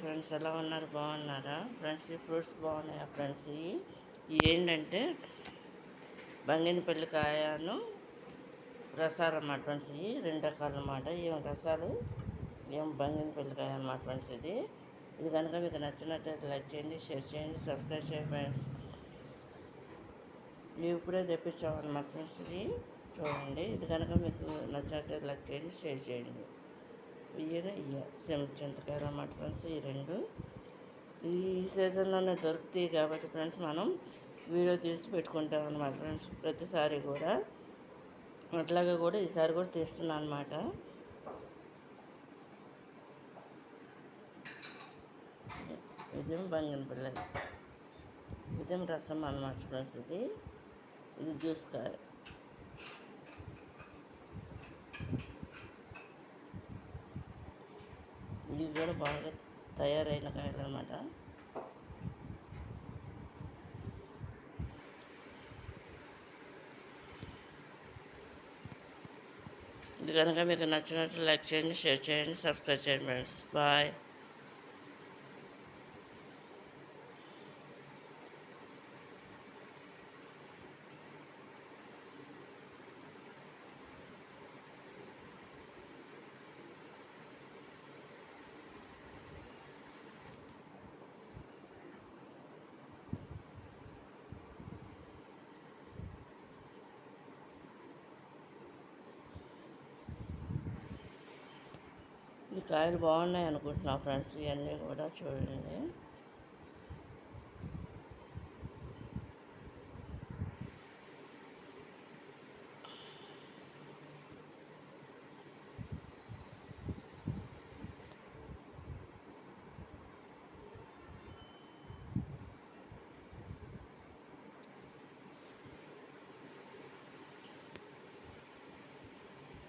Friends, ఎలా ఉన్నారు? బాగున్నారా ఫ్రెండ్స్? ఈ ఫ్రూట్స్ బాగున్నాయా ఫ్రెండ్స్? ఇవి ఏంటంటే బంగినపల్లి కాయను రసాలు అన్నమాట ఫ్రెండ్స్. ఇవి రెండు రకాలు అన్నమాట. ఏం రసాలు, ఏం బంగినపల్లి కాయ అన్నమాట ఫ్రెండ్స్. ఇది కనుక మీకు నచ్చినట్లయితే లైక్ చేయండి, షేర్ చేయండి, సబ్స్క్రైబ్ చేయండి ఫ్రెండ్స్. ఇవి ఇప్పుడే తెప్పించామన్నమాట ఫ్రెండ్స్. ఇది చూడండి. ఇది కనుక మీకు నచ్చినట్లయితే లైక్ చేయండి, షేర్ చేయండి. చింతకాయలు అన్నమాట ఫ్రెండ్స్. ఈ రెండు ఈ సీజన్లోనే దొరుకుతాయి కాబట్టి ఫ్రెండ్స్ మనం వీడియో తీసి పెట్టుకుంటాం అన్నమాట ఫ్రెండ్స్. ప్రతిసారి కూడా అట్లాగే కూడా ఈసారి కూడా తీస్తున్నాను అనమాట. ఇదేం బంగినపల్లి, ఇదేం రసం అన్నమాట ఫ్రెండ్స్. ఇది జ్యూస్ కాయ. ఇవి కూడా బాగా తయారైన కాయలు అన్నమాట. ఇది కనుక మీకు నచ్చినట్లు లైక్ చేయండి, షేర్ చేయండి, సబ్స్క్రైబ్ చేయండి ఫ్రెండ్స్. బాయ్. ఈ కాయలు బాగున్నాయి అనుకుంటున్నా ఫ్రెండ్స్. ఇవన్నీ కూడా చూడండి.